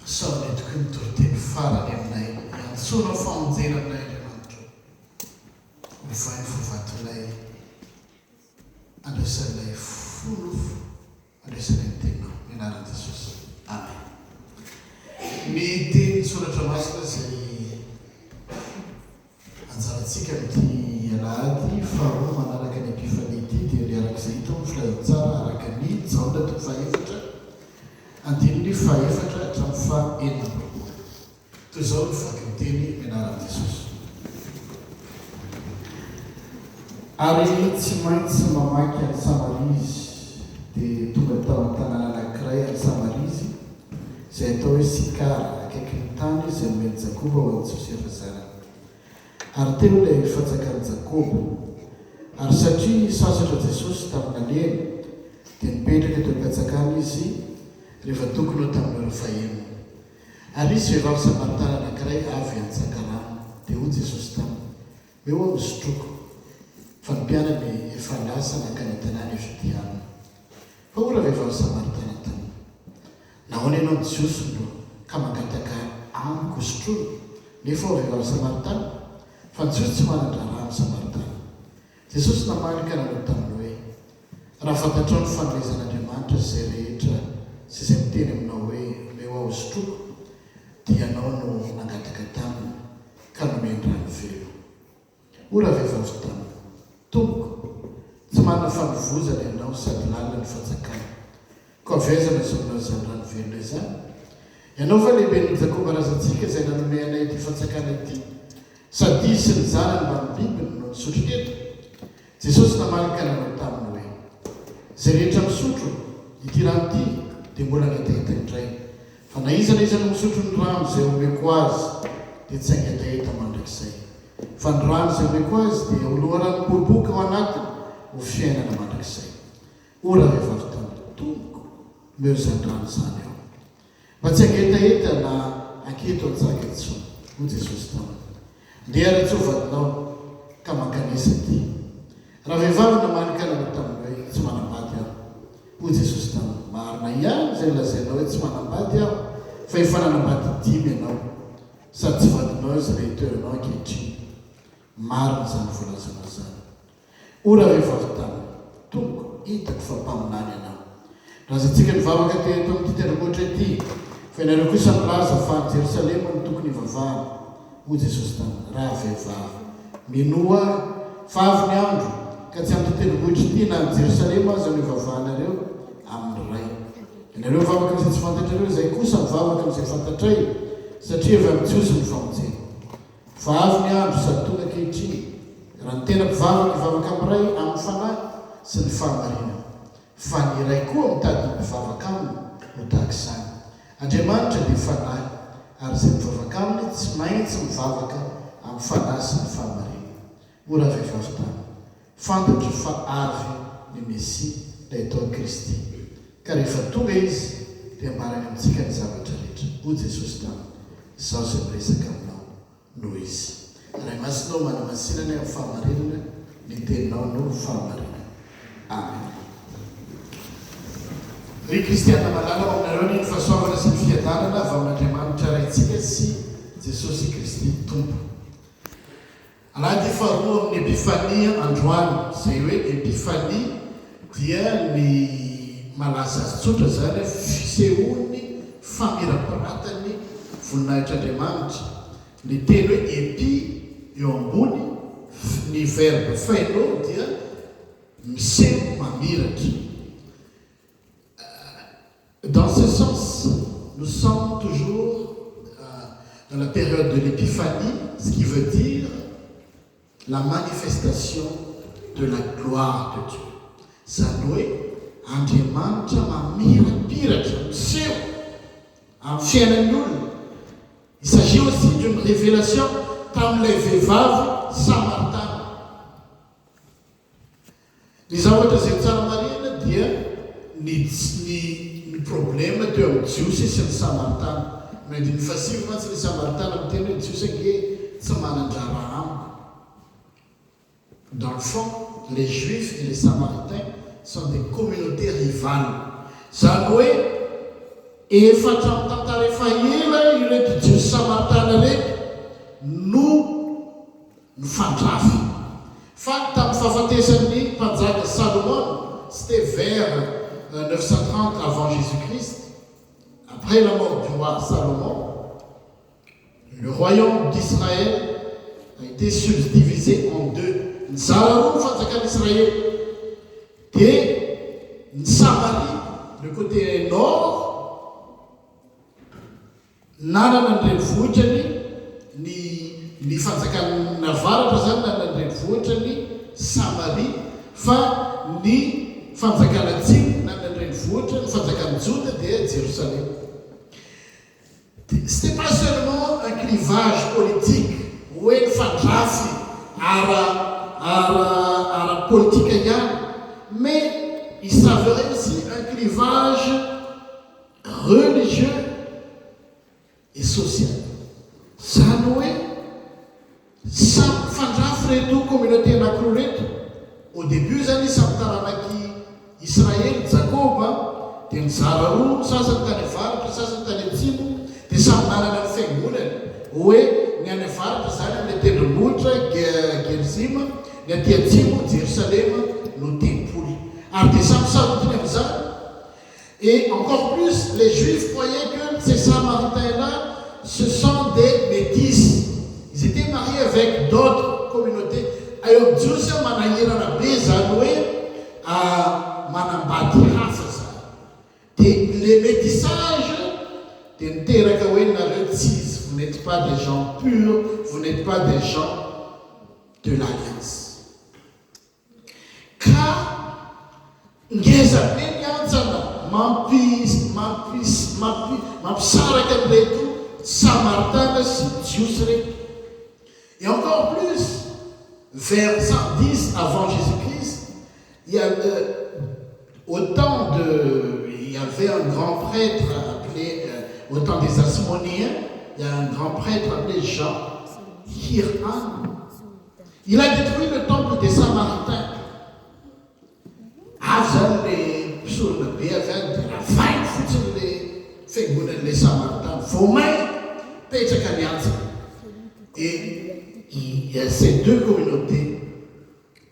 saonetiko ny toriteny farany aminay iantsoana famonjena aminay Andriamanitra ho vainy fovatolay andraisan'ilay fonofo andraisan'ilay tenao mianaran'i Jesosy. Amen. Ny teny soratra masina izay anjarantsika amin'ity alahady faharoa manaraka ny epifania ity dia ny arak'izay hita ny filazantsara araka ny jaona toko fahaefatra andininy fahaefatra hatramin'ny fahaenina. Toy izao ny vaky ny teny mianaran'i Jesosy. Ary tsy maintsy mamaky any Samarizy dia tonga tao an-tanàna anankiray any Samarizy izay atao hoe Sikara akaiky ny tany izay nomeny Jakoba ho an'i Josefa zanany. Ary teo ilay fatsakan'i Jakoba. Ary satria sasatra Jesosy tamin'ny alehany dia nipetraka teo am-patsakana izy rehefa tokony ho tamin'ireo fahenina. Ary izy vehivavy Samaritana anankiray avy antsaka rano dia hoy Jesosy taminy, hoe ho misotroko fa ny mpianany efa lasa nankany an-tanàna ividianana. Fa ora vehivavy Samaritana taminy, nahoana ianao mijosondro ka mangataka amiko sotroina? Nefa ho vehivavy Samaritana, fa ny Jiosy tsy manan-draharaha Samaritana. Jesosy namanika nanao taminy hoe, raha fantatrao ny fanomezan'Andriamanitra izay rehetra sy izay miteny aminao hoe meo aho sotroko, dia ianao no nangataka taminy ka nomeny rano velo. Ora vehivavy taminy, tompoko, tsy manana fanovozana ianao sady lalina ny fatsakana, ka avezana izao izany rano velona izany. Ianao fa lehibe ny Jakoba razantsika izay nanome anay ity fatsakana ity, sady izy sy ny zanany mba ny bibiny no nisotro teto. Jesosy namanika nanao taminy hoe, izay rehetra misotro ity rano ity dia mbola ngetaheta indray, fa na iza no misotro ny rano izay omeko azy dia tsy hangetaheta mandrakizay. Fa ny rano izay omeko azy dia oloharano boboka ao anatiny ho fiainana mandrakizay. Ora vehivavy taminy, tompoko, meo izany rano izany ao, mba tsy hangetaheta na anketo antsaka intsony. Hoy Jesosy taminy, ndeha raha tsy ho vadinao ka mankanesa ity. Raha vehivavy namanika nanao taminy hoe tsy manambady aho. Hoy Jesosy taminy, marina ihany izay lazainao hoe tsy manambady aho, fa efa nanambady 5 ianao, sady tsy vadinao izy rehiteur-nao ankehitriny. Marina izany volazana izany. Ora vehivavy taminy, tompoko, hitako fa mpaminany ianao. Razantsika nivavaka teto amin'ity tendrombohitra ity, fa ianareo kosa milaza fa any Jerosalema no tokony hivavahana. Hoy Jesosy taminy, raha vehivavy, minoa fa avy ny andro ka tsy amin'ity tendrombohitra ity na any Jerosalema aza no hivavahanareo amin'ny ray. Ianareo mivavaka amin'izay tsy fantatrareo, izay kosa mivavaka amin'izay fantatray, satria avy amin'ny Jiosy ny famonjena. Fa avy ny andro sady tonga ankehitriny, raha ny tena mpivavaka hivavaka amin'ny ray amin'ny fanahy sy ny fahamarinana. Fa ny iray koa mitady ny mpivavaka aminy ho tahaka izany. Andriamanitra dia fanahy, ary izay mivavaka aminy tsy maintsy mivavaka amin'ny fanahy sy ny fahamarinana. Ora vehivavy taminy, fantatro fa avy ny Mesia ilay atao Kristy, ka rehefa tonga izy dia marany amintsika ny zavatra rehetra. Hoy Jesosy taminy, izao izay miresaka aminao noho izy. Raha masinao manamasinana amin'ny fahamarinana, ny teninao no fahamarinana. Amen. Ry kristiana malala aminareo ny fahasoavana sy ny fiadanana avy amin'Andriamanitra raintsika sy Jesosy Kristy Tompo. Alahady faharoa amin'ny epifania androany, izay hoe epifania dia ny malaza azy tsotra zany fisehoany famirapiratany voninahitr'Andriamanitra. Ny teny hoe epi eo ambony, ny verbe faino dia miseho mamiratra. Dans ce sens, nous sommes toujours dans la période de l'épiphanie, ce qui veut dire la manifestation de la gloire de Dieu. Zanoe, Andriamanitra mamirapiratra, miseho amin'ny fiainan'olona. Il s'agit aussi d'une révélation tamin'ilay vehivavy Samaritana. Ny zavatra izay tsara marina dia ny problème teo amin'ny Jiosy sy ny Samaritana. Mety mifasivy mantsy ny Samaritana miteny hoe Jiosy ange tsy manan-draharaha amiko. Dans le fond, les Juifs et les Samaritains sont des communautés rivales. Zany hoe efatra amin'ny tantara efa ela ny fandrafy. Fa tamin'ny fahafatesan'ny mpanjaka Salomon, c'était vers 930 avant Jésus-Christ, après la mort du roi Salomon, le royaume d'Israël a été subdivisé en deux. Nzara roa fanjakana Israël, et Samarie, le côté nord, nanana ndrenivohitrany ny fanjakana navaratra zany nanana ndrenivohitrany Samarie, fa ny fanjakana atsimo nanana ndrenivohitra, ny fanjakana Juda dia Jérusalem. C'était pas seulement un clivage politique, ou une fandrafy ara politique ihany, mais il s'avérait aussi un clivage religieux et social. Zany hoe samy fandrafy reto communauté anankiroa reto. Au début zany samy taranaky Israël, Jacob, dia mizara roa, sasany tany avaratra, sasany tany atsimo, dia samy manana ny fiangonany. Hoe ny any avaratra zany amin'ny tendrombohitra Gerizim, ny aty atsimo Jérusalem no tempoly. Ary dia samy sarotiny amin'izany. Et encore plus, les Juifs croyaient que ces Samaritains-là, ce sont des métis. Ils étaient mariés avec d'autres communautés. Alors, Dieu s'est manahirana be zany hoe manambady hafa zany. Et les métissages, dia miteraka hoe nareo tsisy, vous n'êtes pas des gens purs, vous n'êtes pas des gens de l'alliance. Ka ngeza be miantsana mampisaraka amin'reto Samaritana sy Jiosy reto. Et encore plus, vers 110 avant Jésus-Christ, il y avait un grand prêtre appelé, au temps des Asmonéens, il y a un grand prêtre appelé Jean Hiram. Il a détruit le temple des Samaritains. Avzany le solona be avy any dia ravainy fotsiny le fiangonan'le Samaritains, vomay petraka miantsana. Et ces deux communautés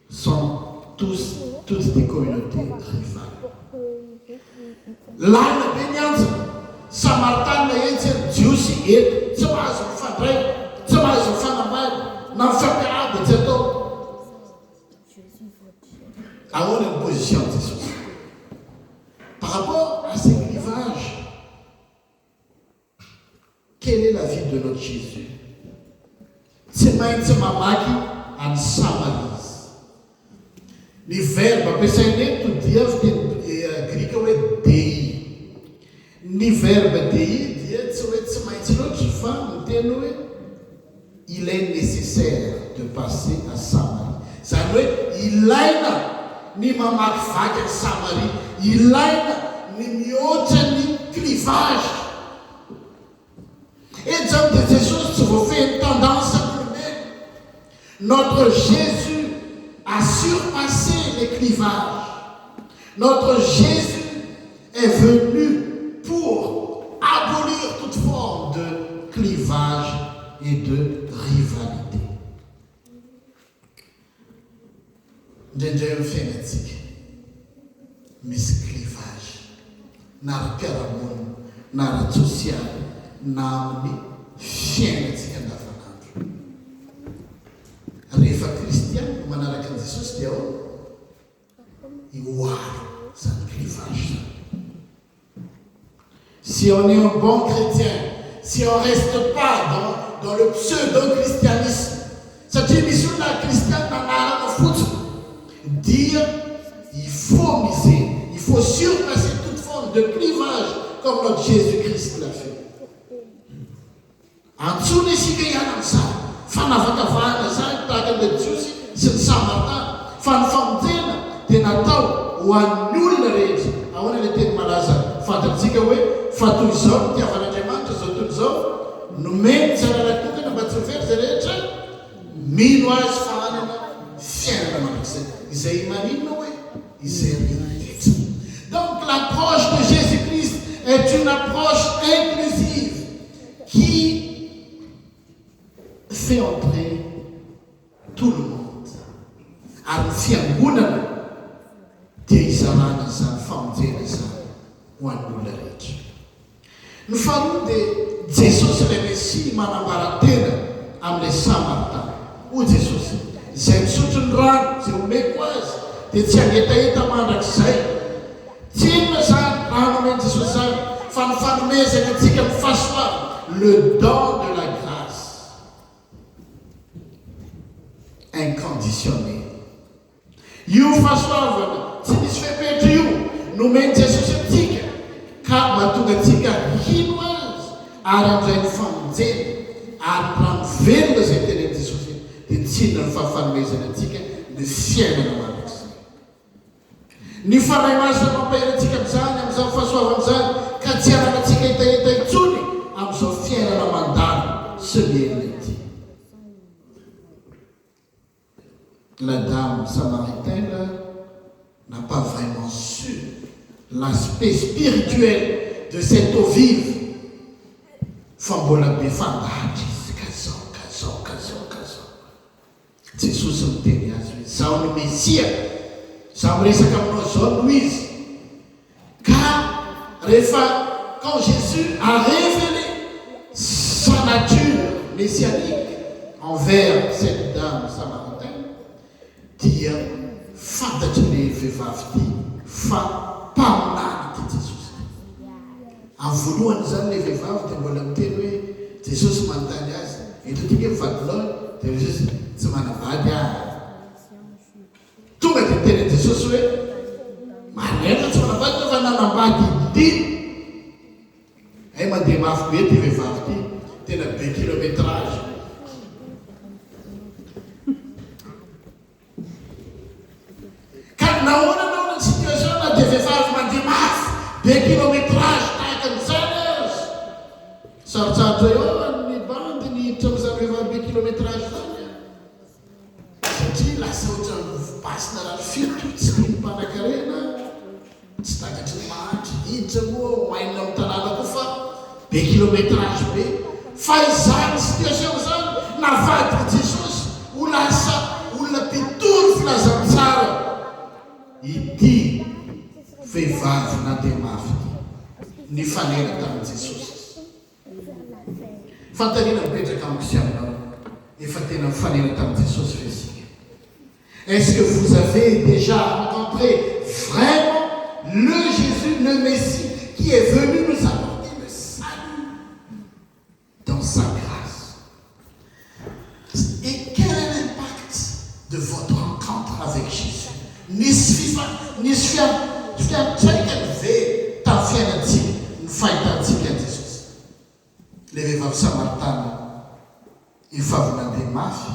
sont toutes des communautés rivales. Lana be miantsana, Samaritana etsy, Jiosy eto, tsy mahazo mifandray, tsy mahazo mifanambady, na mifampiarahaba tsy atao. Ahoana ny position de Jésus par rapport à ces clivages? Quelle est la vie de notre Jésus? Tsy maintsy mamaky any Samarise. Ny verbe ampiasainy eto dia fiteny grika hoe dei. Ny verbe dei dia tsy hoe tsy maintsy loatra fa miteny hoe il est nécessaire de passer à Samarie. Zany hoe ilaina ny mamaky vaky any Samarie, ilaina ny mihoatra ny clivage. Et zany de Jesosy tsy voafehiny tendance humaine. Notre Jésus a surpassé les clivages. Notre Jésus est venu pour abolir toute forme de clivage et de rivalité. Ndraindray amin'ny fiainantsika misy clivage na ara-piarahamonina na ara-tsosialy na amin'ny fiainantsika andavanandro. Rehefa kristiana manaraka an'i Jesosy dia ioaro zany clivage zany. Si on est un bon chrétien, si on ne reste pas dans le pseudo-christianisme, satria misy olona kristiana nanarana fotsiny, dire il faut miser, il faut surpasser toute forme de clivage comme notre Jésus-Christ l'a fait. Antsony isika ihany amin'izany fanavakavahana zany tahaka an'ilay Jiosy sy ny Samaritain, fa ny famonjena dia natao ho an'ny olona rehetra. Ahoana ilay teny malaza fantatsika hoe fa toy izao ny tiavan'Andriamanitra zao toy izao nomeny tsirairay tokana mba tsy very zay rehetra mino azy fa hanana fiainana mandrakizay izay maninona hoe izay rehetra. Donc l'approche de Jésus-Christ est une approche inclusive qui fait entrer fiangonana dia izarana izany famonjena izany ho an'olona rehetra. Ny faharoa dia Jesosy ilay Mesia manambara tena amin'ilay Samaritain. O Jesosy izay misotro ny rano izay omeko azy dia tsy hanetaeta mandrakizay. Tsy inona zany raha nomeny Jesosy zany fa ny fanomezana antsika ny fahasoavana, le don de la grâce inconditionné. Io fahasoavana tsy misy fepetra io nomeny Jesosy antsika ka mahatonga antsika hino azy ary andray ny famonjena ary rano velona izay teneny Jesosy dia tsy inona ny fahafanomezana antsika ny fiainana mandrakizay. Ny fanahy masina mampaherantsika amin'izany amin'izao fahasoavana izany ka tsy ananantsika etaeta intsony amin'izao fiainana mandalo sy mielina ity. La dame samaritaine n'a pas vraiment su l'aspect spirituel de cette eau vive. Fa mbola be fandahatra izy kazao. Jesosy miteny azy hoe zaho ny Mesia, zaho miresaka aminao zao noho izy. Car quand Jésus a révélé sa nature messianique envers cette dame samaritaine, dia fantatry le vehivavy ty fa mpaminany ty Jesosy. Amin'ny voalohany zany le vehivavy dia mbola miteny hoe Jesosy manontany azy eto tika mivadilona dia Jesosy tsy manavady ahy. Tonga dia teny Jesosy hoe manena tsy manavady fa nanambady indiny. Ay mandeha mafy be ty vehivavy ty, tena be kilométrage. Ka nahoana situation na dia vehivavy mandeha mafy be kilométrage tahaka an'izany azy. Sarotsarotra eo ny bandy ny hiditra amin'izany vehivavy be kilométrage zany. Satria lasa ohatran'ny basina raha fito tsy ny mpanan-karena, tsy takatry ny mahatry hiditra moa mainona amin'ny tanàna koa fa be kilométrage be. Fa izany situation zany navadiky Jesosy ho lasa olona mpitoro filazantsara ity vehivavy nandeha mafy ny fanena tamin'i Jesosy. Fantaniana mipetraka amiko sy aminao efa tena mifanena tamin'i Jesosy fesika. Est-ce que vous avez déjà rencontré vraiment le Jésus, le Messie qui est venu nous apporter le salut dans sa grâce? Et quel est l'impact de votre rencontre avec Jésus? Le vehivavy Samaritana efa avy nandeha mafy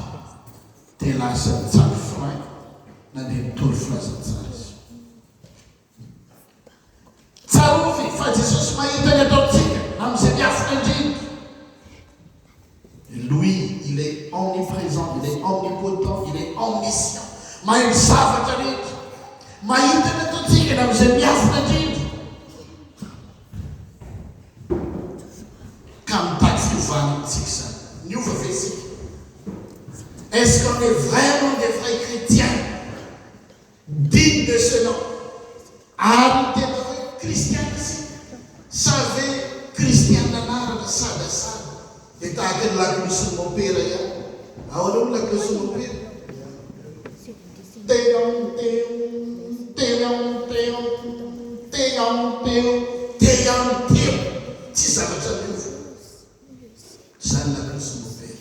dia lasa mitsaky frein nandeha mitory filazantsara izy. Tsarovy fa Jesosy mahita ny ataontsika amin'izay miafina indrindra. Lui, il est omniprésent, il est omnipotent, il est omniscient. Mahay zavatra rehetra. Mahita ny ataontsika amin'izay miafina indrindra. Est-ce qu'on est vraiment des vrais chrétiens dignes de ce nom? Arrêtez de christianisme. Savez, Christian Nanara, sada. Et t'as quel la que nous sommes père, alors la que nous sommes père. Si ça va ça n'a pas son père.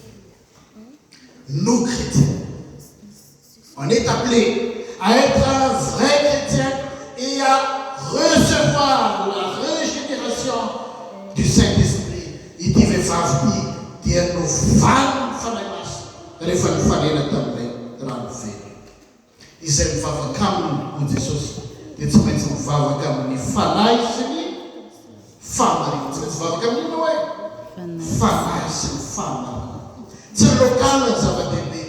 Nous chrétiens, on est appelés à être un vrai chrétien et à recevoir la régénération du Saint-Esprit. Il dit vehivavy dia no valo fanahymasy rehefa nifanena tamin'ilay ranovely. Izay mivavaka aminy ho Jesosy dia tsy maintsy mivavaka amin'ny fanahy sy ny famarina. Tsy maintsy mivavaka amin'ny hoe fanahy sy ny famarina. C'est le local des zava-dehibe.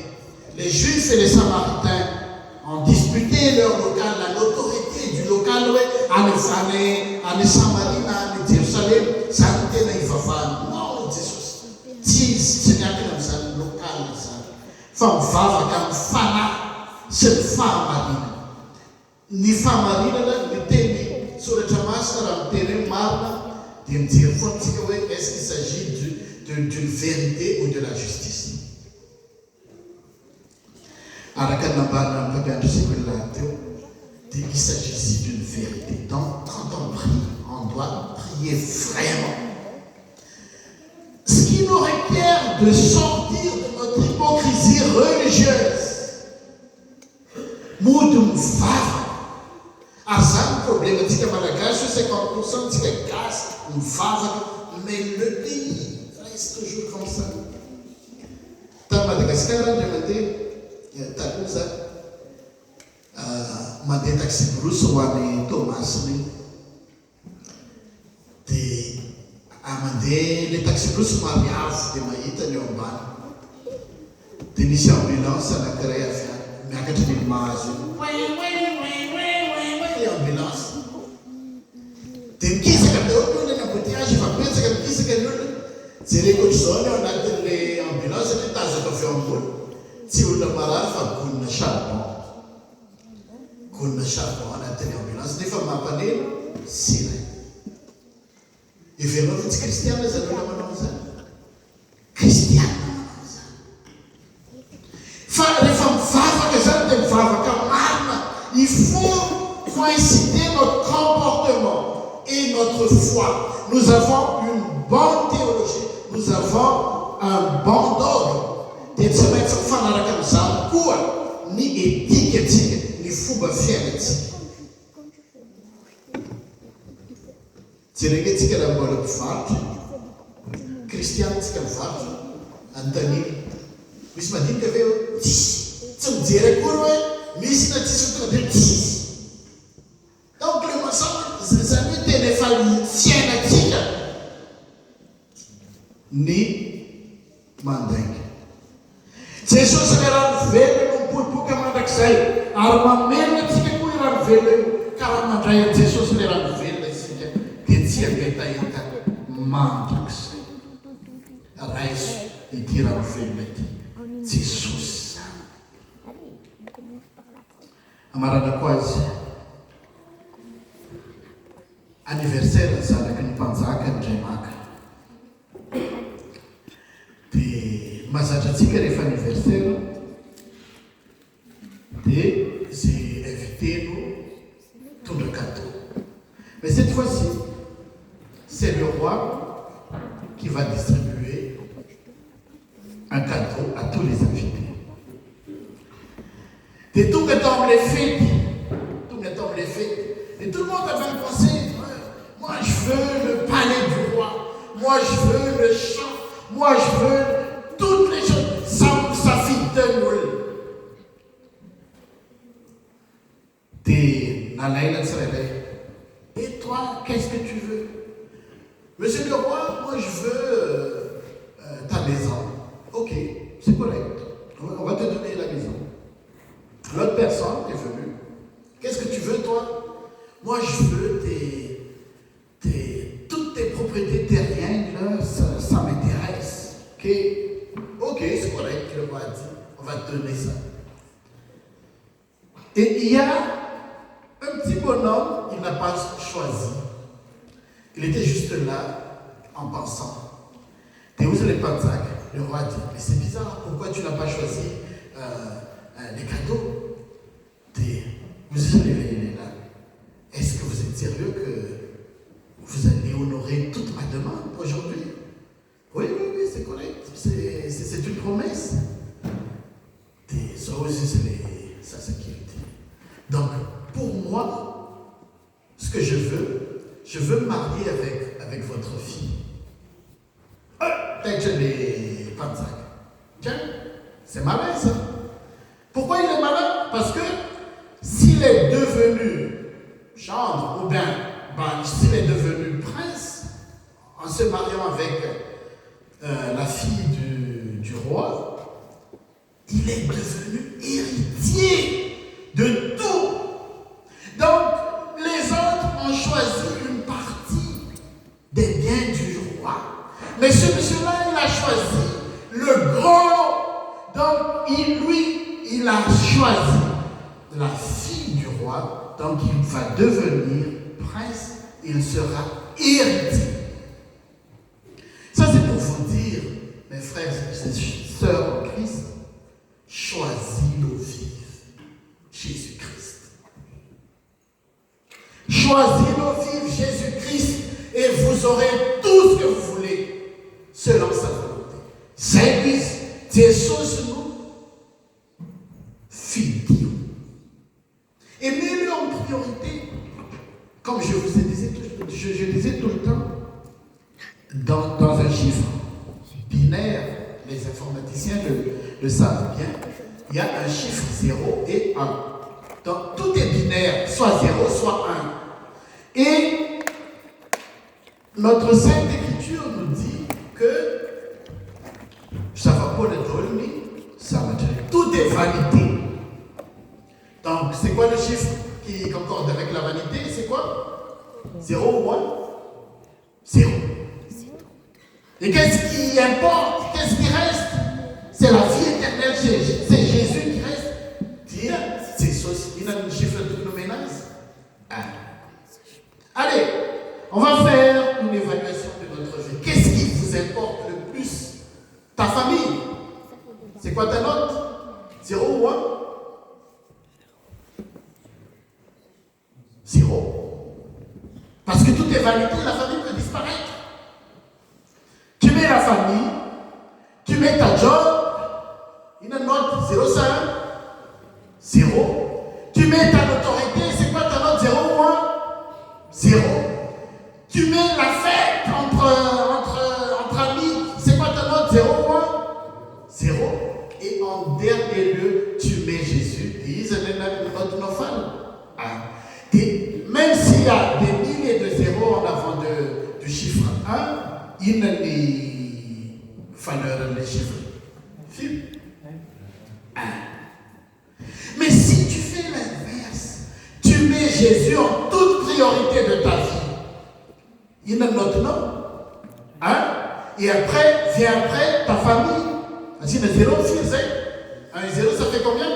Les Juifs et les Samaritains ont disputé leur local, la l'autorité du local, à Samarie, à Jérusalem, ça a été l'Ivavane. Non, Jésus. C'est bien que dans le local, femme vava, comme fana, sy ny fahamarina. Ny fahamarinana ny teny soratra masina raha miteny hoe marina dia mijery foana tsika hoe est-ce qu'il s'agit d'une vérité ou de la justice. Araka ny nambarina amin'ny mpampianatra sekoly teo dia il s'agit ici d'une vérité. Donc quand on prie, on doit prier vraiment. Ce qui nous requiert de sortir de notre hypocrisie religieuse. Muda mivava. Azany problématique malagasy, 50% de ces gaz mivava, mais le pays reste toujours comme ça. Dans Madagascar, mandeha taxi brousse ho an'ny Tomasiny dia mandeha le taxi brousse mariavo dia mahita ny eo ambany dia nisy ambulance anankiray avy miakatra ny mahazo le ambulance dia mikisaka daholo ny embouteillage efa betsaka mikisaka ny olona jereko ohatr'izao ny ao anatin'le ambulance satria tazako avy eo ambony tsy olona marary fa gonina charbon. Gonina charbon anatin'ny ambulance nefa mampaneno sira. Iverenao fa tsy kristiana zany olona manao zany. Kristiana manao zany. Fa rehefa mivavaka zany dia mivavaka marina. Il faut coïncider notre comportement et notre foi. Nous avons une bonne théologie. Nous avons un bon dogme. Dia tsy maintsy mifanaraka amin'izany koa ny etika atsika, ny fomba fiainatsika. Jerentsika raha mbola mpivarotra, kristiana tsika mivarotra, anontaniana. Misy madinika ve hoe tsy mijery akory hoe misy na tsisy tonga dia tsisy. Donc le mensonge zany hoe tena efa fiainatsika ny mandainga. Jesosy le rano velona mipoipoka mandrakizay ary mamelona antsika koa i rano velona io karaha mandray an Jesosy le rano velona isika dia tsy angetaeta mandrakizay. Raiso ity rano velona ity Jesosy zany. Amaranako azy anniversaire zanaky ny mpanjaka indray maka dia mazatra antsika rehefa anniversaire dia zay invité-no tondra cadeau. Mais cette fois-ci, c'est le roi qui va distribuer un cadeau à tous les invités. Et tout le temps les fêtes, et tout le monde avait pensé, moi je veux le palais du roi, moi je veux le champ, moi je veux toutes les choses, sa fille de Noël. Et toi, qu'est-ce que tu veux? Monsieur le roi, moi je veux ta maison. Ok, c'est correct. On va te donner la maison. L'autre personne est venue. Qu'est-ce que tu veux, toi? Moi je veux toutes tes propriétés terriennes, là, ça m'intéresse. Ok, c'est correct, le roi a dit. On va te donner ça. Et il y a un petit bonhomme, il n'a pas choisi. Il était juste là en pensant. Et vous allez pas dire, le roi dit, mais c'est bizarre, pourquoi tu n'as pas choisi les cadeaux? Vous allez veiller là. Est-ce que vous êtes sérieux que vous allez honorer toute ma demande aujourd'hui? Oui, c'est correct. C'est une promesse. Ça aussi, c'est sa sécurité. Donc, pour moi, ce que je veux me marier avec votre fille. Peut-être les Panzak. Tiens, c'est malin ça. Pourquoi il est malin? Parce que s'il est devenu gendre, ou bien s'il est devenu prince, en se mariant avec la fille du roi, il est devenu héritier de tout. Donc, les autres ont choisi une partie des biens du roi. Mais ce monsieur-là, il a choisi le gros. Donc, il a choisi la fille du roi, donc il va devenir prince, il sera héritier. Ça c'est pour vous dire, mes frères et sœurs en Christ, choisis le vivre, Jésus-Christ. Choisis le vivre, Jésus-Christ, et vous aurez tout ce que vous voulez, selon sa volonté. Jésus, Jesus nous, fille Dieu. Et mets-le en priorité, comme je vous disais tout le temps, dans un chiffre binaire, les informaticiens le savent bien, il y a un chiffre 0 et 1. Donc tout est binaire, soit 0, soit 1. Et notre Sainte Écriture nous dit que ça ne va pas le donner, ça va dire tout est vanité. Donc c'est quoi le chiffre qui concorde avec la vanité? C'est quoi? 0 ou 1? 0. Et qu'est-ce qui importe? Qu'est-ce qui reste? C'est la vie éternelle, c'est Jésus qui reste. Dire, c'est ceci. Il a un chiffre de nos ménages. Allez, on va faire une évaluation de notre vie. Qu'est-ce qui vous importe le plus? Ta famille. C'est quoi ta note? 0 ou 1? 0. Parce que tout est vanité, la famille peut disparaître. Tu mets la famille, tu mets ta job, une note 0,5, 0. Tu mets ta notoriété, c'est quoi ta note? 0 ou 1? 0. Tu mets la fête entre amis, c'est quoi ta note? 0 ou 1? 0. Et en dernier lieu, tu mets Jésus. Disent notre nofal. Et même s'il y a des milliers de zéros en avant du chiffre 1, il ne les valeurs les chiffres. Mais si tu fais l'inverse, tu mets Jésus en toute priorité de ta vie, il ne note non. Et après, vient après ta famille. Ainsi, le 0, 6, 1 et 0, ça fait combien?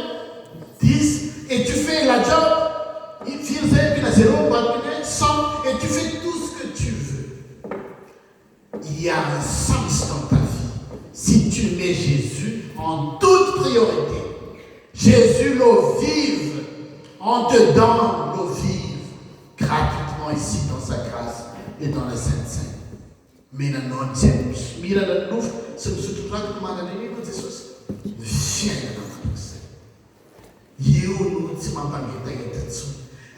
10. Et tu fais la job, il fait puis la 0, 100, et tu fais tout ce que tu veux. Il y a un sens dans ta vie. Si tu mets Jésus en toute priorité, Jésus le vive, en te donne le vivre gratuitement ici dans sa grâce et dans la Sainte Sainte. Mais la non mira la luz, se nous trouve que manda nem nos Jesus. Viens dans notre Seigneur. Eu no último pagamento ainda disso.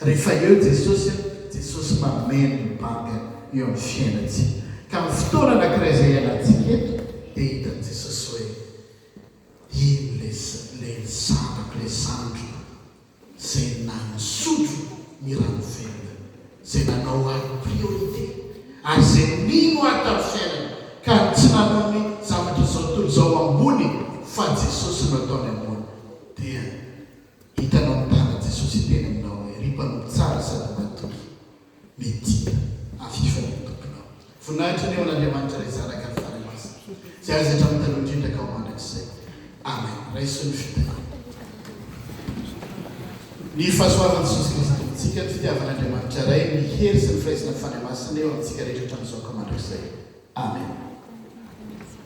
Refaio Jesus mamãe paga e um fiel de. Quand toda na igreja ela ticket, deita Jesus foi. Les sangue, c'est nan sudu miran fenda, c'est nan awal priorité. A zenino atafela, quand tsanami samatu sotu zawambuni, fa Jesus no tone mon. Dia, ita non tana Jesus ite no, ripa no tsara sa batu. Meti, afifa no tokno. Funai tuni ona demantare sara ka fare mas. Se a zetam tanu jinda ka omana se. Amen. Reison fita. Ni fasoavana Jesus Kristo. Tsika fitiavana Andriamanitra ray mihery sy ny firaisana ny fanemasana eo amintsika rehetra hatramin'izao komandraikizay. Amen.